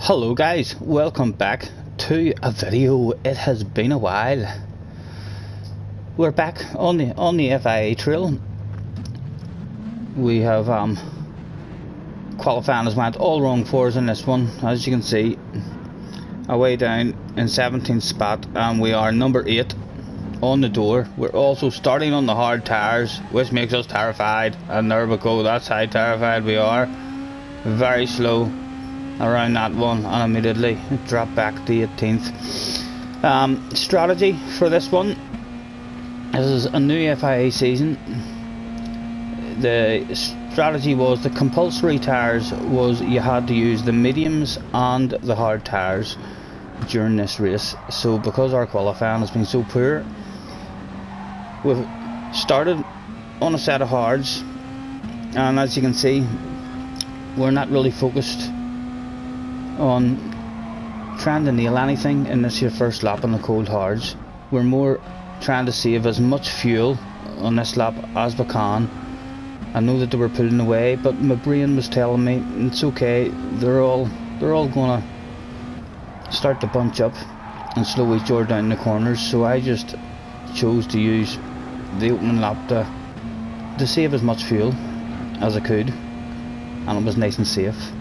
Hello guys, welcome back to a video. It has been a while. We're back on the FIA trail. We have qualifying has went all wrong for us in this one. As you can see, away down in 17th spot, and we are number 8 on the door. We're also starting on the hard tyres, which makes us terrified, and there we go, that's how terrified we are. Very slow around that one, and immediately it dropped back to 18th. Strategy for this one: this is a new FIA season. The strategy was the compulsory tyres was you had to use the mediums and the hard tyres during this race. So because our qualifying has been so poor, we've started on a set of hards, and as you can see, we're not really focused on trying to nail anything in this here first lap on the cold hards. We're more trying to save as much fuel on this lap as we can. I know that they were pulling away, but my brain was telling me it's okay, they're all gonna start to bunch up and slow each other down the corners. So I just chose to use the opening lap to save as much fuel as I could, and it was nice and safe.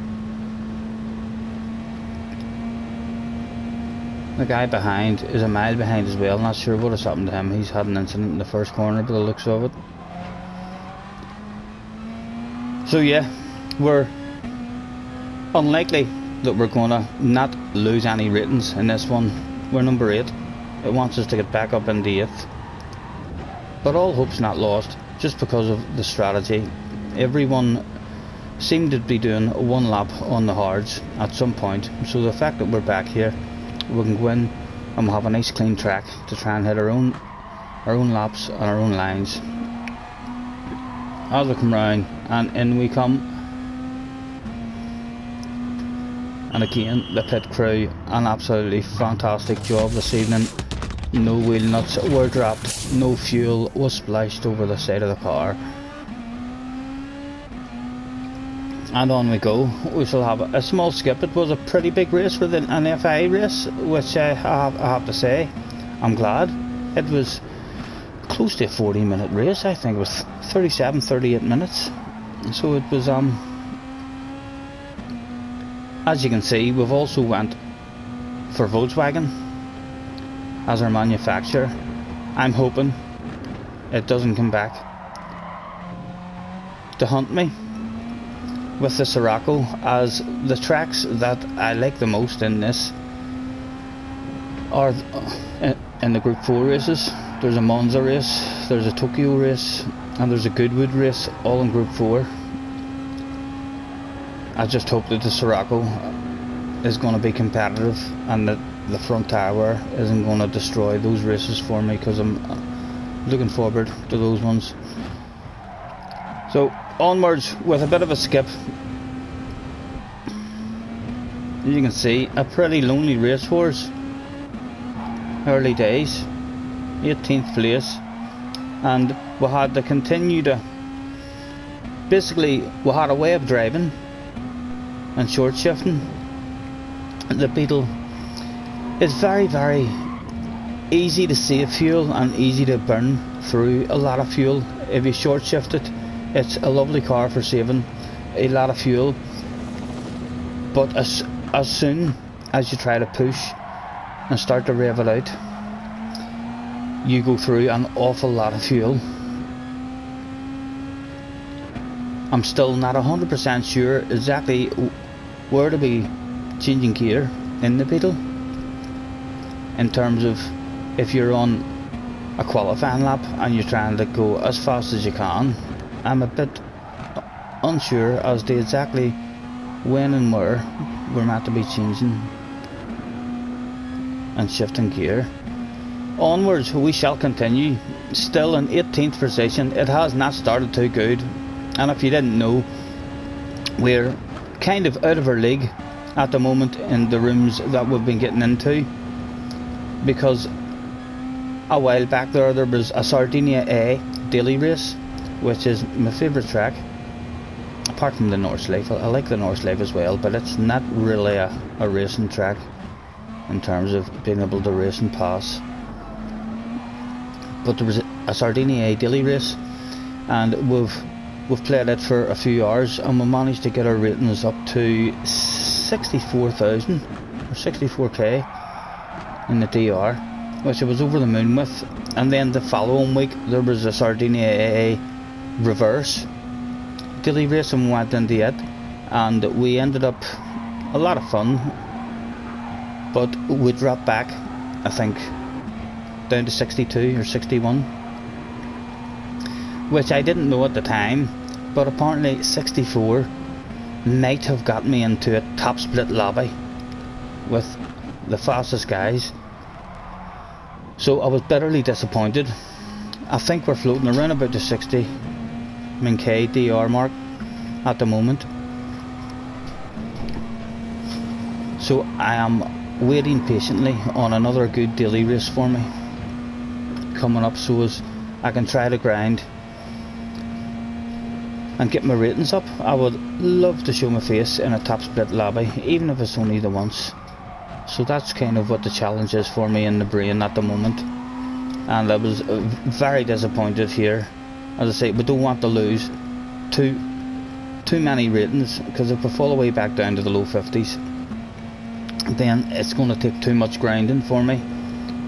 The guy behind is a mile behind as well. Not sure what has happened to him. He's had an incident in the first corner by the looks of it. So yeah, we're unlikely that we're gonna not lose any ratings in this one. We're number 8. It wants us to get back up in the 8th, but all hope's not lost just because of the strategy. Everyone seemed to be doing one lap on the hards at some point, so the fact that we're back here, we can go in and we'll have a nice clean track to try and hit our own laps and our own lines. As we come round, and in we come, and again the pit crew, an absolutely fantastic job this evening. No wheel nuts were dropped, no fuel was splashed over the side of the car, and on we go. We shall have a small skip. It was a pretty big race for an FIA race, which I have to say, I'm glad. It was close to a 40-minute race. I think it was 38 minutes. So it was as you can see, we've also went for Volkswagen as our manufacturer. I'm hoping it doesn't come back to hunt me with the Sirocco, as the tracks that I like the most in this are in the Group 4 races. There's a Monza race, there's a Tokyo race, and there's a Goodwood race, all in Group 4. I just hope that the Sirocco is going to be competitive and that the front tyre wear isn't going to destroy those races for me, because I'm looking forward to those ones. So onwards with a bit of a skip. You can see a pretty lonely race for us. Early days, 18th place, and we had to continue to, basically we had a way of driving and short shifting. The Beetle is very, very easy to save fuel and easy to burn through a lot of fuel. If you short shift it, it's a lovely car for saving a lot of fuel, but as soon as you try to push and start to rev it out, you go through an awful lot of fuel. I'm still not 100% sure exactly where to be changing gear in the Beetle, in terms of if you're on a qualifying lap and you're trying to go as fast as you can. I'm a bit unsure as to exactly when and where we're meant to be changing and shifting gear. Onwards we shall continue, still in 18th position. It has not started too good, and if you didn't know, we're kind of out of our league at the moment in the rooms that we've been getting into, because a while back there was a Sardinia A daily race, which is my favourite track, apart from the North Sleeve. I like the North Sleeve as well, but it's not really a racing track in terms of being able to race and pass. But there was a Sardinia daily race, and we've played it for a few hours, and we managed to get our ratings up to 64,000 or 64k in the DR, which I was over the moon with. And then the following week there was a Sardinia AA reverse daily race, and we went into it, and we ended up a lot of fun, but we dropped back, I think, down to 62 or 61, which I didn't know at the time, but apparently 64 might have got me into a top split lobby with the fastest guys. So I was bitterly disappointed. I think we're floating around about the 60 K DR mark at the moment. So I am waiting patiently on another good daily race for me coming up, so as I can try to grind and get my ratings up. I would love to show my face in a top split lobby, even if it's only the once. So that's kind of what the challenge is for me in the brain at the moment. And I was very disappointed here. As I say, we don't want to lose too many ratings, because if we fall away back down to the low 50s, then it's going to take too much grinding for me,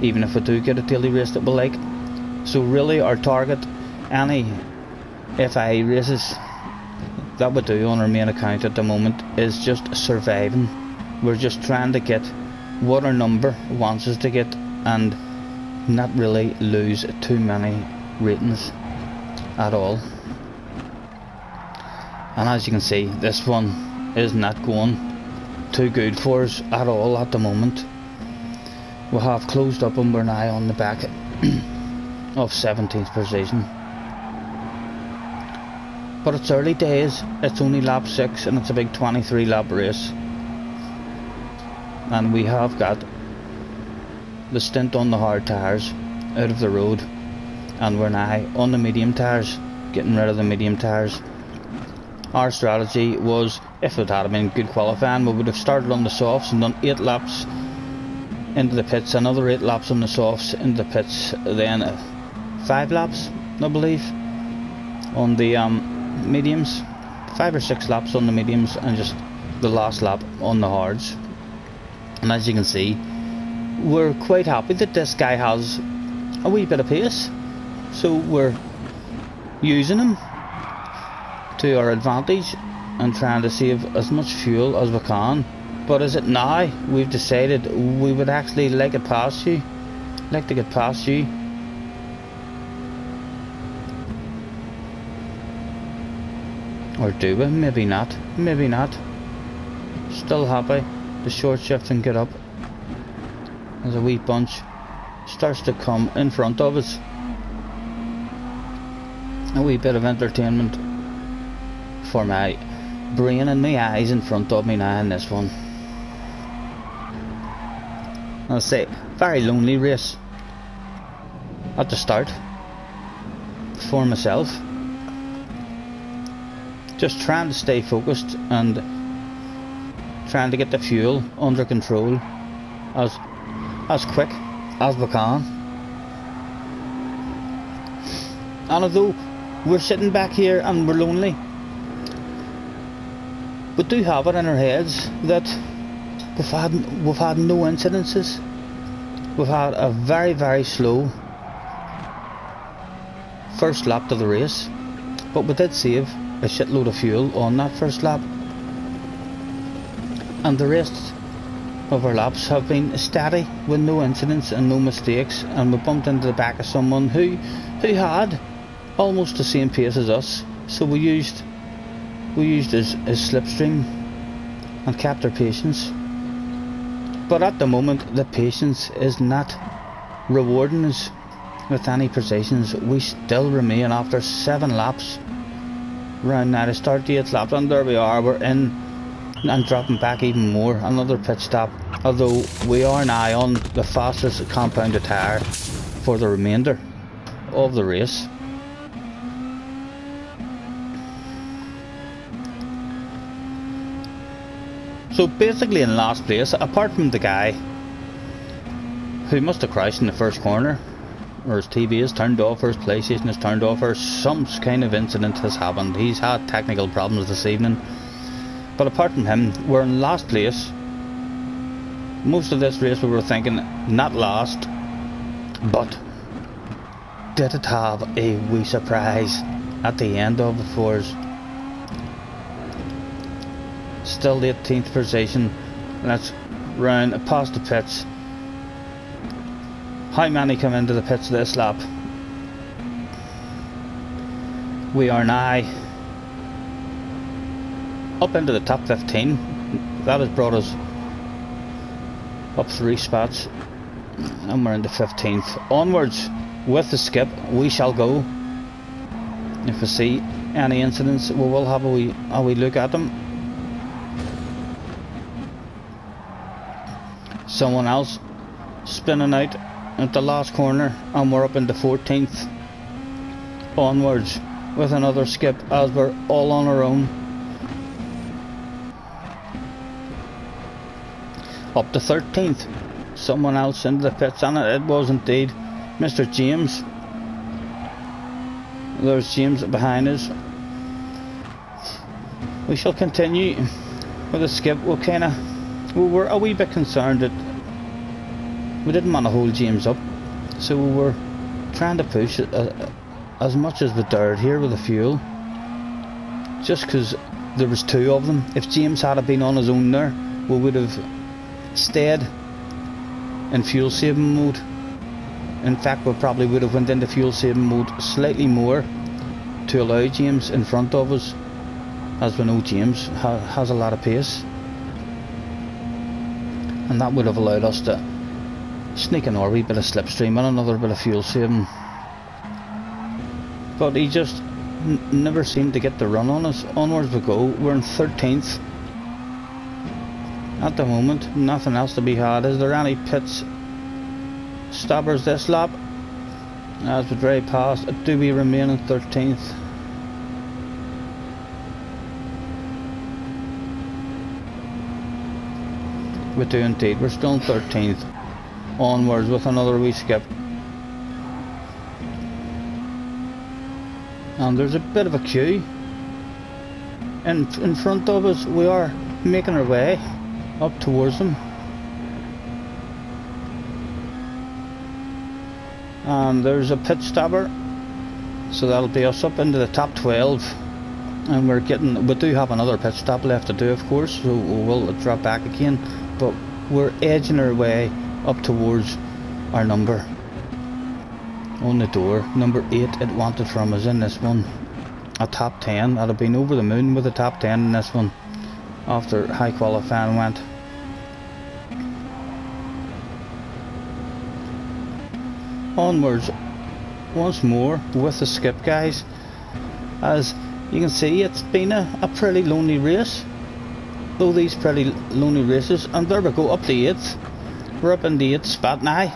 even if we do get a daily race that we like. So really our target, any FIA races that we do on our main account at the moment, is just surviving. We're just trying to get what our number wants us to get and not really lose too many ratings at all. And as you can see, this one is not going too good for us at all at the moment. We have closed up and we're now on the back of 17th position. But it's early days, it's only lap 6 and it's a big 23 lap race. And we have got the stint on the hard tyres out of the road, and we're now on the medium tyres, getting rid of the medium tyres. Our strategy was, if it had been good qualifying, we would have started on the softs and done 8 laps into the pits, another 8 laps on the softs into the pits, then 5 laps I believe on the mediums, 5 or 6 laps on the mediums, and just the last lap on the hards. And as you can see, we're quite happy that this guy has a wee bit of pace, so we're using him to our advantage and trying to save as much fuel as we can. But is it now we've decided we would actually like to get past you. Or do we? Maybe not. Still happy to short shift and get up as a wee bunch starts to come in front of us. A wee bit of entertainment for my brain and my eyes in front of me now in this one. I'll say, very lonely race at the start for myself. Just trying to stay focused and trying to get the fuel under control as quick as we can. And although we're sitting back here and we're lonely, we do have it in our heads that we've had no incidences. We've had a very, very slow first lap to the race, but we did save a shitload of fuel on that first lap, and the rest of our laps have been steady with no incidents and no mistakes. And we bumped into the back of someone who had almost the same pace as us, so we used his slipstream and kept our patience. But at the moment the patience is not rewarding us with any positions. We still remain, after 7 laps, round now to start the 8th lap, and there we are, we're in and dropping back even more. Another pit stop, although we are now on the fastest compounded tyre for the remainder of the race. So basically in last place, apart from the guy who must have crashed in the first corner, or his TV is turned off, or his PlayStation is turned off, or some kind of incident has happened. He's had technical problems this evening. But apart from him, we're in last place. Most of this race we were thinking not last, but did it have a wee surprise at the end of it for us. Still the 18th position. Let's round past the pits. How many come into the pits this lap? We are now up into the top 15. That has brought us up 3 spots, and we're into 15th. Onwards with the skip we shall go. If we see any incidents, we will have a wee look at them. Someone else spinning out at the last corner, and we're up into 14th. Onwards with another skip as we're all on our own. Up to 13th. Someone else into the pits, and it was indeed Mr. James. There's James behind us. We shall continue with the skip. We were a wee bit concerned that we didn't want to hold James up, so we were trying to push as much as we dared here with the fuel, just because there was 2 of them. If James had been on his own there, we would have stayed in fuel saving mode. In fact, we probably would have went into fuel saving mode slightly more to allow James in front of us, as we know James has a lot of pace, and that would have allowed us to sneak in our wee bit of slipstream and another bit of fuel saving. But he just never seemed to get the run on us. Onwards we go. We're in 13th at the moment. Nothing else to be had. Is there any pits stoppers this lap? As we drive past, do we remain in 13th? We do indeed. We're still in 13th. Onwards with another wee skip. And there's a bit of a queue in front of us. We are making our way up towards them. And there's a pit stopper, so that'll be us up into the top 12. And we do have another pit stop left to do, of course, so we will drop back again, but we're edging our way up towards our number on the door. Number 8 it wanted from us in this one. A top 10. I'd have been over the moon with a top 10 in this one after high qualifying went. Onwards once more with the skip, guys. As you can see, it's been a pretty lonely race, though these pretty lonely races. And there we go, up the 8th. We're up in the 8th spot now,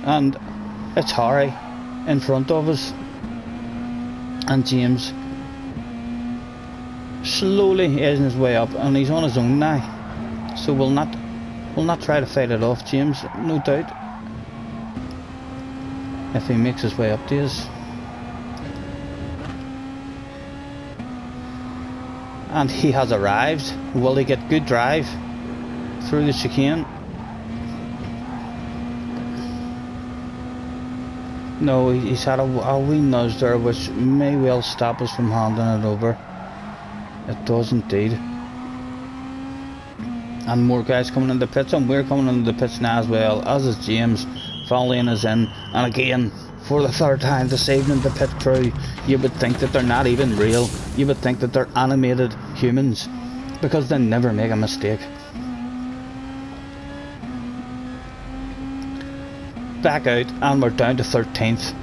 and it's Harry in front of us, and James slowly edging his way up, and he's on his own now, so we'll not try to fight it off James, no doubt, if he makes his way up to us. And he has arrived. Will he get good drive through the chicane? No, he's had a wee nudge there, which may well stop us from handing it over. It does indeed. And more guys coming in the pits, and we're coming into the pits now as well, as is James. Following us in, and again, for the 3rd time this evening, the pit crew. You would think that they're not even real. You would think that they're animated humans, because they never make a mistake. Back out, and we're down to 13th,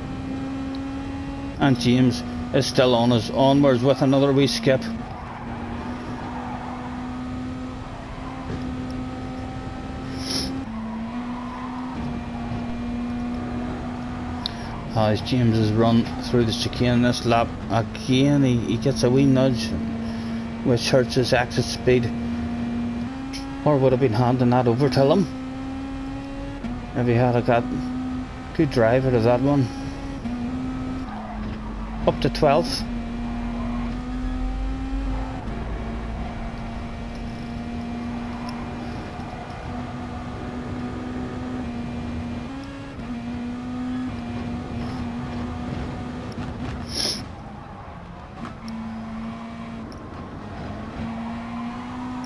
and James is still on us. Onwards with another wee skip. As James has run through the chicane this lap, again he gets a wee nudge which hurts his exit speed, or would have been handing that over to him if he had got good drive out of that one. Up to 12th.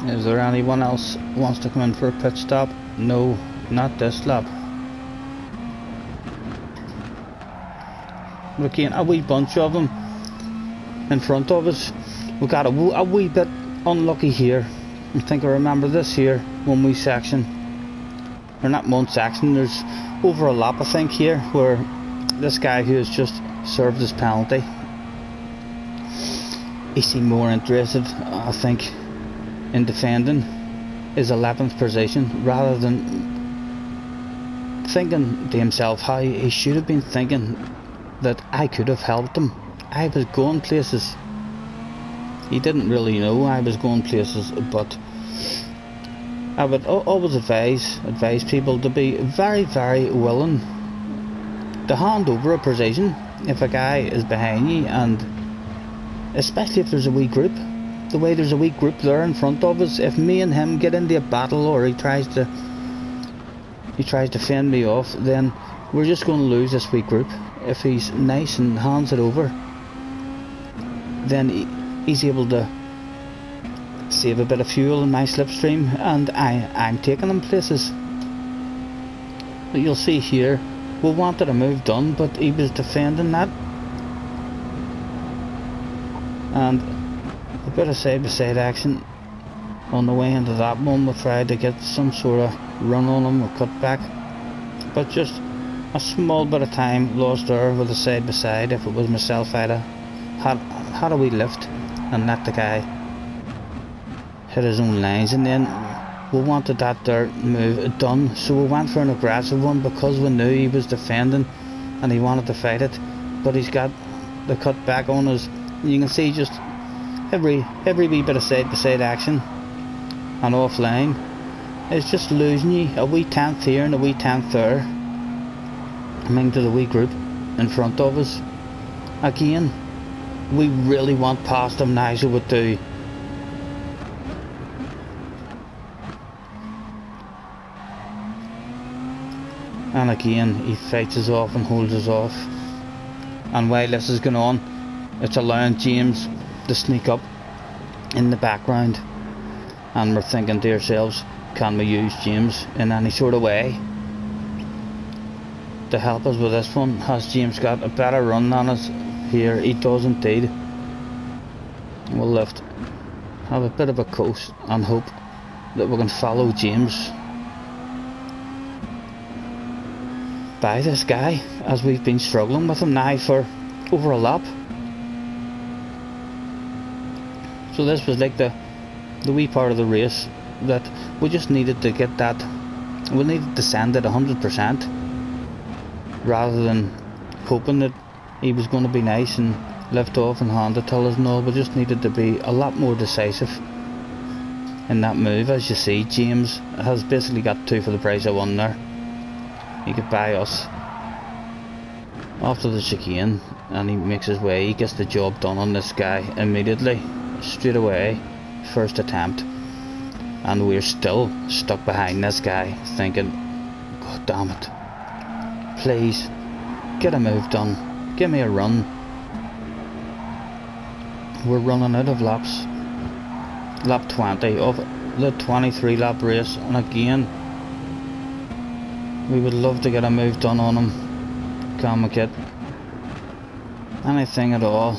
Is there anyone else who wants to come in for a pit stop? No, not this lap. Again, a wee bunch of them in front of us. We got a wee bit unlucky here. I think I remember this here, one wee section, or not one section, there's over a lap I think here, where this guy who has just served his penalty, he seemed more interested, I think, in defending his 11th position rather than thinking to himself how he should have been thinking that I could have helped him. I was going places. He didn't really know I was going places, but I would always advise people to be very, very willing to hand over a position if a guy is behind you, and especially if there's a wee group. The way there's a wee group there in front of us, if me and him get into a battle or he tries to fend me off, then we're just going to lose this wee group. If he's nice and hands it over, then he's able to save a bit of fuel in my slipstream, and I'm taking him places. But you'll see here, we wanted a move done, but he was defending that, and a bit of side-by-side action on the way into that one. We tried to get some sort of run on him or cut back, but just a small bit of time lost there with a side-by-side. If it was myself, I'd have had a wee lift and let the guy hit his own lines, and then we wanted that there move done, so we went for an aggressive one because we knew he was defending and he wanted to fight it, but he's got the cut back on us. You can see just every wee bit of side-by-side action and offline is just losing you a wee tenth here and a wee tenth there. Coming to the wee group in front of us. Again, we really want past him now, so we do. And again, he fights us off and holds us off. And while this is going on, it's allowing James to sneak up in the background, and we're thinking to ourselves, can we use James in any sort of way to help us with this one? Has James got a better run than us here? He does indeed. We'll lift, have a bit of a coast and hope that we can follow James by this guy, as we've been struggling with him now for over a lap. So this was like the wee part of the race that we just needed to get that, we needed to send it 100% rather than hoping that he was going to be nice and lift off and hand it to us. No, we just needed to be a lot more decisive in that move. As you see, James has basically got 2 for the price of 1 there. He could buy us after the chicane, and he makes his way, he gets the job done on this guy immediately, straight away, first attempt. And we're still stuck behind this guy thinking, God damn it, please get a move done, give me a run. We're running out of laps. Lap 20 of the 23 lap race, and again we would love to get a move done on him. Can we get anything at all?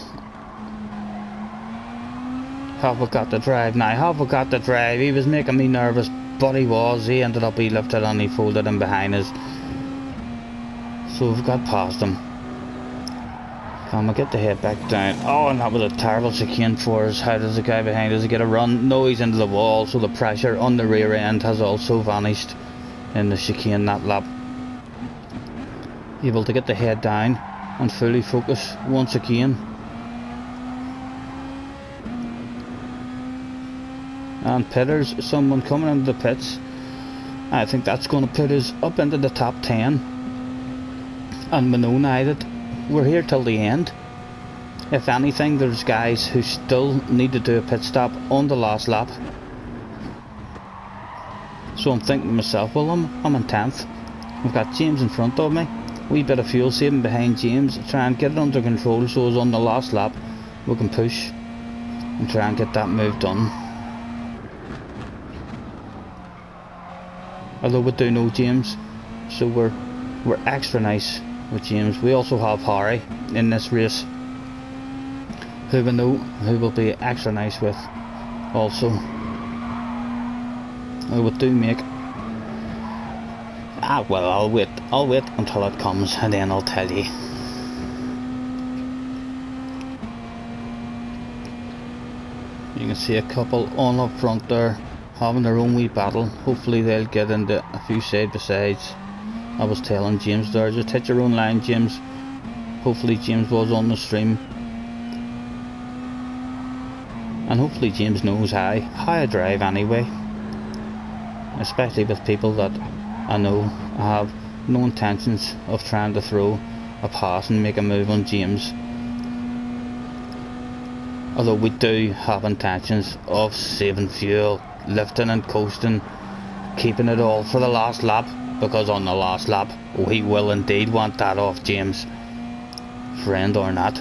Have we got the drive now? Have we got the drive? He was making me nervous, but he was. He ended up, he lifted and he folded him behind us. So we've got past him. Can we get the head back down? Oh, and that was a terrible chicane for us. How does the guy behind us get a run? No, he's into the wall, so the pressure on the rear end has also vanished in the chicane that lap. Able to get the head down and fully focus once again. and Pitters, someone coming into the pits. I think that's going to put us up into the top 10, and we know now that we're here till the end. If anything, there's guys who still need to do a pit stop on the last lap. So I'm thinking to myself, well, I'm in 10th. We've got James in front of me. Wee bit of fuel saving behind James. Try and get it under control so as on the last lap we can push and try and get that move done. Although we do know James, so we're extra nice with James. We also have Harry in this race, who we know who will be extra nice with also. We do make well, I'll wait until it comes and then I'll tell you. You can see a couple on up front there having their own wee battle. Hopefully they'll get into a few side by sides. I was telling James there, just hit your own line, James. Hopefully James was on the stream, and hopefully James knows how I drive anyway, especially with people that I know have no intentions of trying to throw a pass and make a move on James. Although we do have intentions of saving fuel, lifting and coasting, keeping it all for the last lap, because on the last lap we will indeed want that off James, friend or not.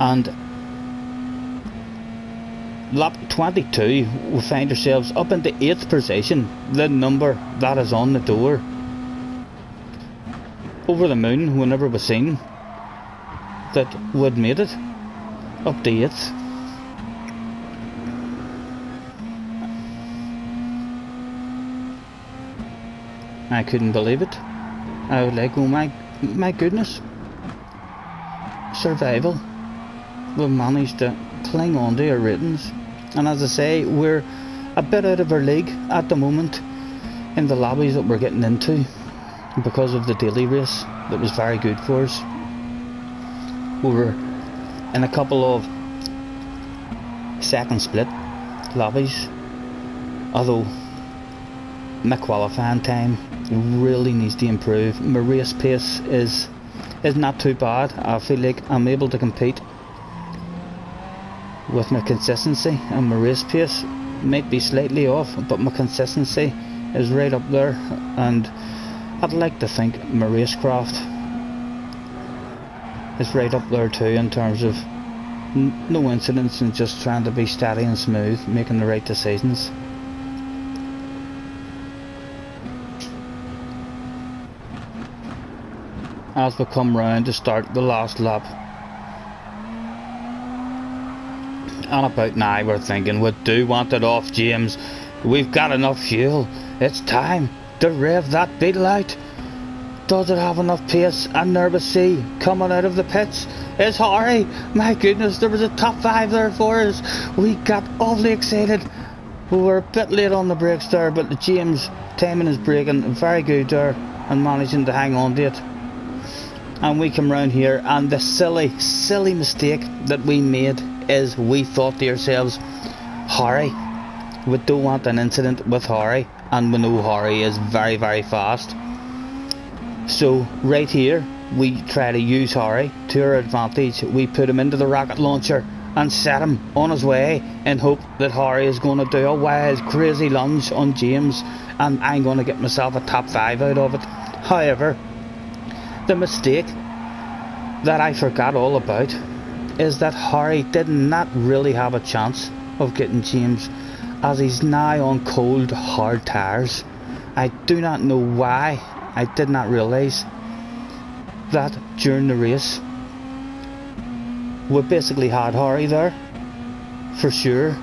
And lap 22 we find ourselves up in the 8th position, the number that is on the door. Over the moon whenever we seen that we'd made it up to 8th. I couldn't believe it. I was like, oh my goodness, survival. We've managed to cling on to our ratings, and as I say, we're a bit out of our league at the moment in the lobbies that we're getting into because of the daily race that was very good for us. We were in a couple of second split lobbies, although my qualifying time really needs to improve. My race pace is not too bad. I feel like I'm able to compete with my consistency, and my race pace might be slightly off, but my consistency is right up there, and I'd like to think my racecraft is right up there too, in terms of no incidents and just trying to be steady and smooth, making the right decisions. As we come round to start the last lap, and about now we're thinking, we do want it off James. We've got enough fuel. It's time to rev that beetle out. Does it have enough pace? And there we see, coming out of the pits, is Harry. My goodness, there was a top 5 there for us. We got awfully excited. We were a bit late on the brakes there, but the James timing is braking very good there and managing to hang on to it. And we come round here, and the silly mistake that we made is we thought to ourselves, Harry, we don't want an incident with Harry, and we know Harry is very fast. So right here we try to use Harry to our advantage. We put him into the rocket launcher and set him on his way in hope that Harry is going to do a wild crazy lunge on James, and I'm going to get myself a top 5 out of it. However, the mistake that I forgot all about is that Harry did not really have a chance of getting James, as he's now on cold hard tyres. I do not know why I did not realise that during the race. We basically had Harry there for sure,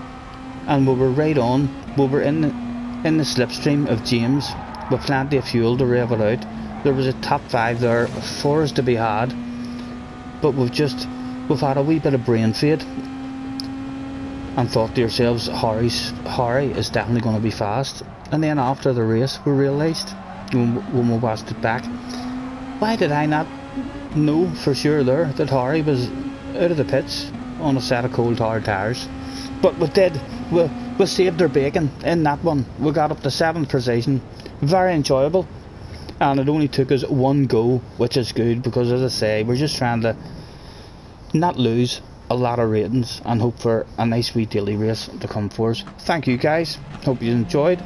and we were right on. We were in the slipstream of James with plenty of fuel to rev it out. There was a top 5 there for us to be had, but we've had a wee bit of brain fade and thought to ourselves, Harry is definitely going to be fast. And then after the race we realised, when we watched it back, why did I not know for sure there that Harry was out of the pits on a set of cold hard tyres? but we saved our bacon in that one. We got up to 7th position, very enjoyable, and it only took us 1 go, which is good, because as I say, we're just trying to not lose a lot of ratings and hope for a nice wee daily race to come for us. Thank you guys, hope you enjoyed.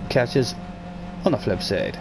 Catch us on the flip side.